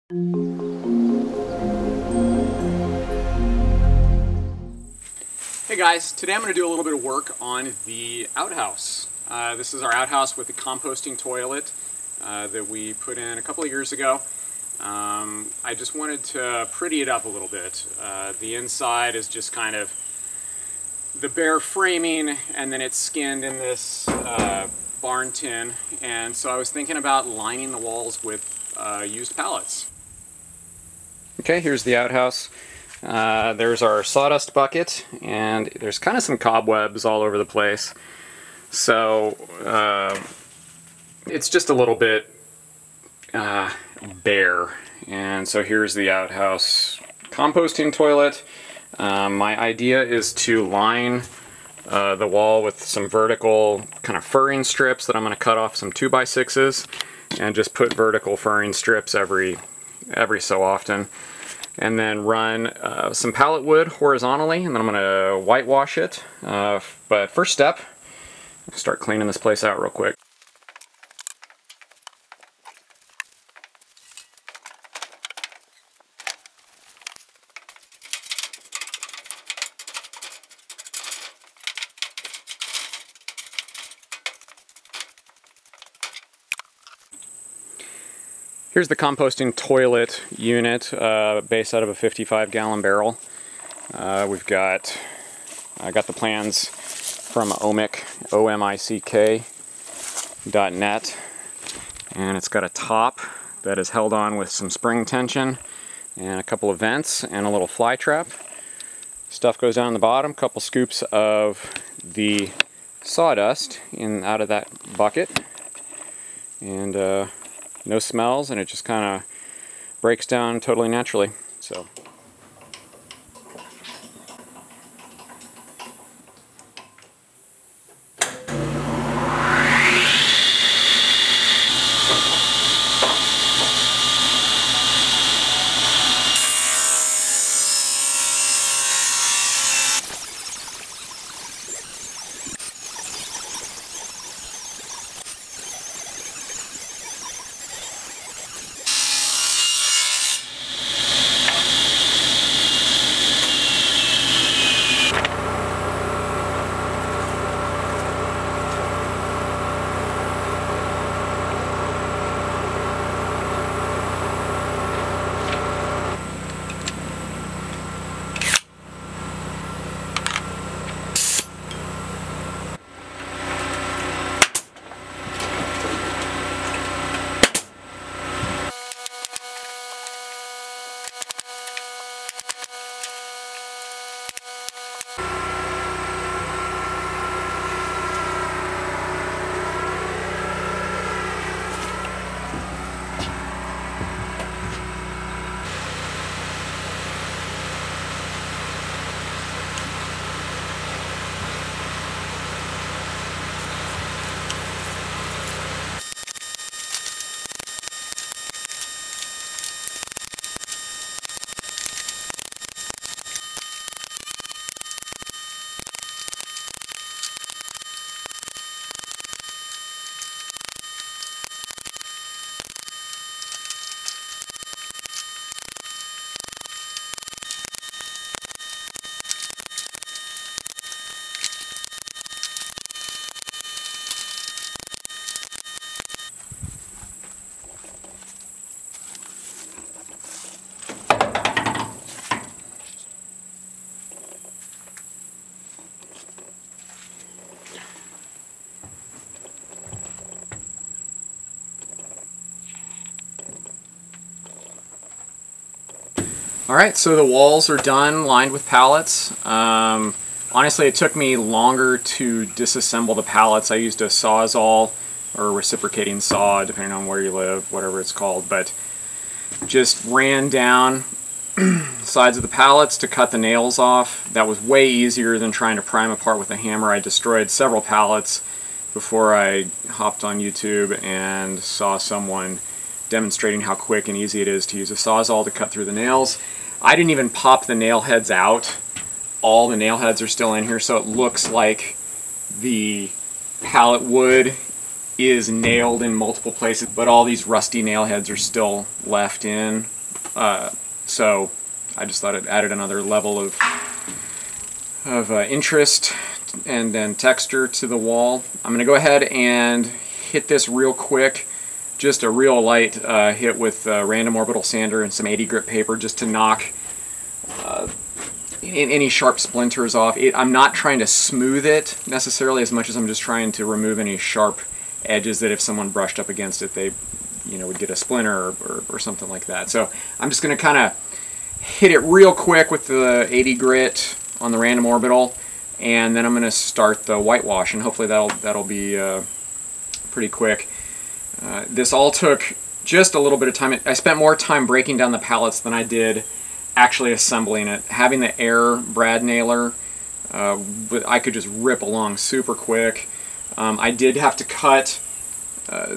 Hey guys, today I'm going to do a little bit of work on the outhouse. This is our outhouse with the composting toilet that we put in a couple of years ago. I just wanted to pretty it up a little bit. The inside is just kind of the bare framing, and then it's skinned in this barn tin, and so I was thinking about lining the walls with used pallets. Okay, here's the outhouse. There's our sawdust bucket, and there's kind of some cobwebs all over the place. So it's just a little bit bare. And so here's the outhouse composting toilet. My idea is to line the wall with some vertical kind of furring strips that I'm going to cut off some 2x6s and just put vertical furring strips every so often. And then run some pallet wood horizontally, and then I'm going to whitewash it. But first step, start cleaning this place out real quick. Here's the composting toilet unit, based out of a 55-gallon barrel. I got the plans from omick.net, and it's got a top that is held on with some spring tension and a couple of vents and a little fly trap. Stuff goes down the bottom, couple scoops of the sawdust out of that bucket, and no smells, and it just kind of breaks down totally naturally. So. Alright, so the walls are done, lined with pallets. Honestly, it took me longer to disassemble the pallets. I used a Sawzall or a reciprocating saw, depending on where you live, whatever it's called, but just ran down sides of the pallets to cut the nails off. That was way easier than trying to pry them apart with a hammer. I destroyed several pallets before I hopped on YouTube and saw someone demonstrating how quick and easy it is to use a Sawzall to cut through the nails. I didn't even pop the nail heads out. All the nail heads are still in here, so it looks like the pallet wood is nailed in multiple places, but all these rusty nail heads are still left in So I just thought it added another level of interest and then texture to the wall. I'm going to go ahead and hit this real quick, just a real light hit with random orbital sander and some 80 grit paper just to knock any sharp splinters off. I'm not trying to smooth it necessarily as much as I'm just trying to remove any sharp edges that if someone brushed up against it, they would get a splinter or something like that. So I'm just going to kind of hit it real quick with the 80 grit on the random orbital, and then I'm going to start the whitewash, and hopefully that'll be pretty quick. This all took just a little bit of time. I spent more time breaking down the pallets than I did actually assembling it. Having the air brad nailer, I could just rip along super quick. I did have to cut,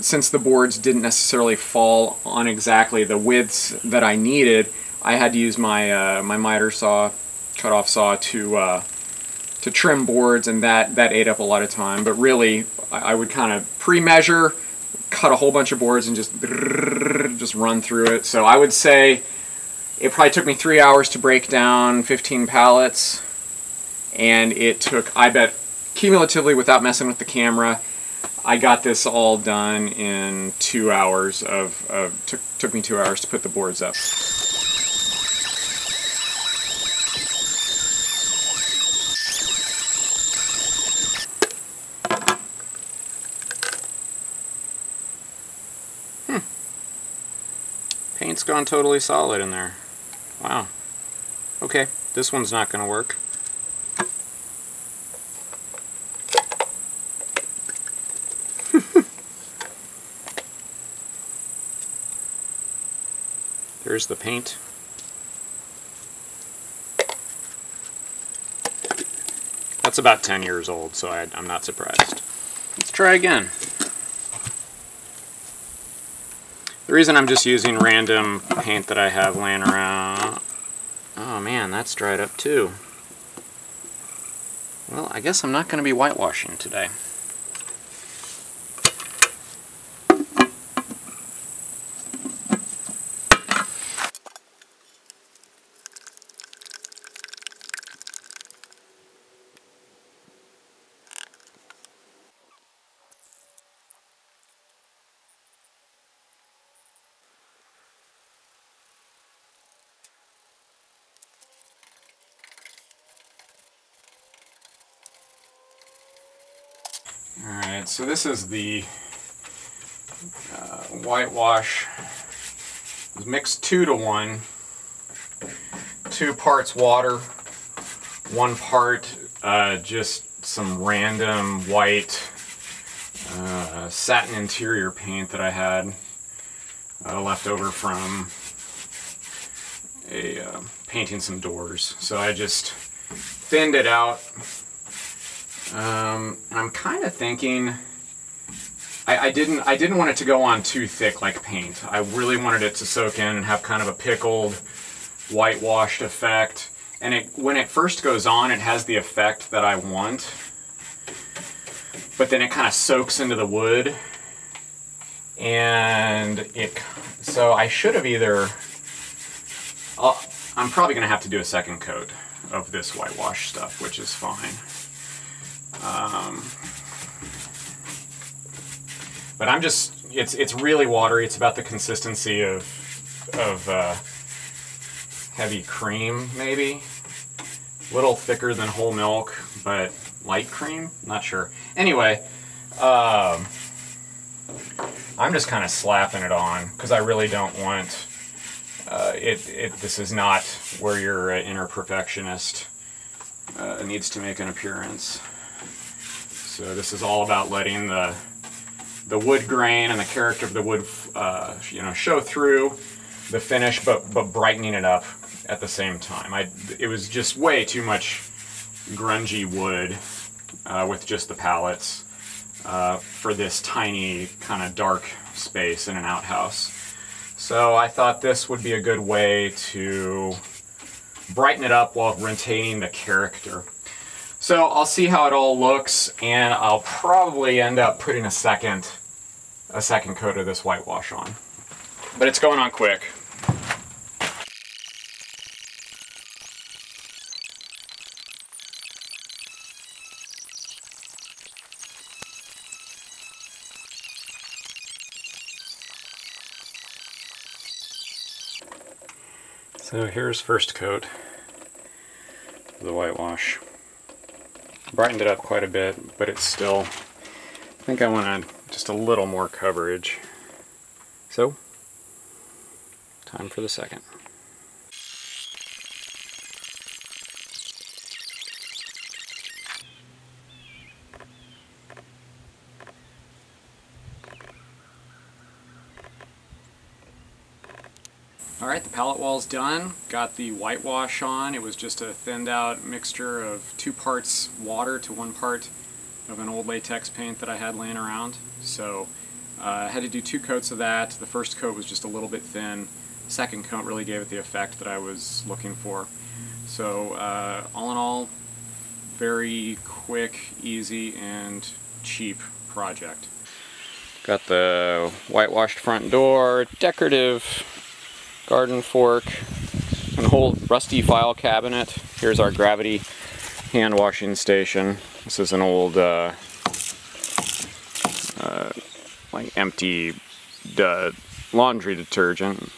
since the boards didn't necessarily fall on exactly the widths that I needed, I had to use my my miter saw, cut-off saw to trim boards, and that ate up a lot of time. But really, I would kind of pre-measure, cut a whole bunch of boards, and just run through it. So I would say it probably took me 3 hours to break down 15 pallets, and it took, I bet, cumulatively, without messing with the camera, I got this all done in 2 hours took me 2 hours to put the boards up. Paint's gone totally solid in there. Wow. Okay, this one's not going to work. There's the paint. That's about 10 years old, so I'm not surprised. Let's try again. The reason I'm just using random paint that I have laying around... Oh man, that's dried up too. Well, I guess I'm not going to be whitewashing today. Alright, so this is the whitewash. It was mixed 2 to 1. 2 parts water, 1 part just some random white satin interior paint that I had left over from painting some doors. So I just thinned it out. I'm kind of thinking I didn't want it to go on too thick like paint. I really wanted it to soak in and have kind of a pickled, whitewashed effect. And when it first goes on, it has the effect that I want. But then it kind of soaks into the wood. And so I should have either... I'm probably going to have to do a second coat of this whitewash stuff, which is fine. But I'm just, it's really watery. It's about the consistency of heavy cream, maybe. A little thicker than whole milk, but light cream? Not sure. Anyway, I'm just kind of slapping it on because I really don't want, this is not where your inner perfectionist needs to make an appearance. So this is all about letting the wood grain and the character of the wood, show through the finish, but brightening it up at the same time. It was just way too much grungy wood with just the pallets for this tiny kind of dark space in an outhouse. So I thought this would be a good way to brighten it up while retaining the character. So I'll see how it all looks, and I'll probably end up putting a second coat of this whitewash on. But it's going on quick. So here's first coat of the whitewash. Brightened it up quite a bit, but it's still, I think I want just a little more coverage. So, time for the second. Alright, the pallet wall's done. Got the whitewash on. It was just a thinned out mixture of 2 parts water to 1 part of an old latex paint that I had laying around. So I had to do 2 coats of that. The first coat was just a little bit thin. The second coat really gave it the effect that I was looking for. So all in all, very quick, easy, and cheap project. Got the whitewashed front door, decorative garden fork, an old rusty file cabinet. Here's our gravity hand washing station. This is an old like empty laundry detergent.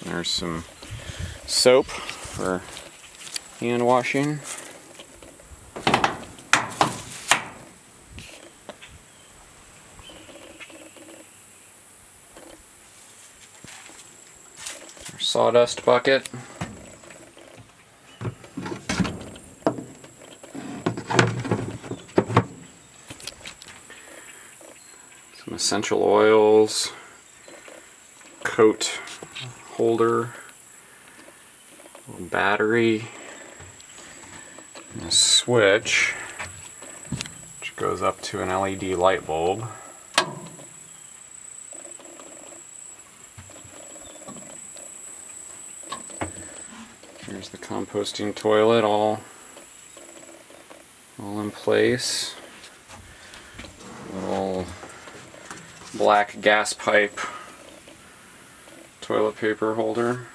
There's some soap for hand washing. Sawdust bucket. Some essential oils. Coat holder. A little battery. And a switch which goes up to an LED light bulb. Here's the composting toilet, all in place. Little black gas pipe toilet paper holder.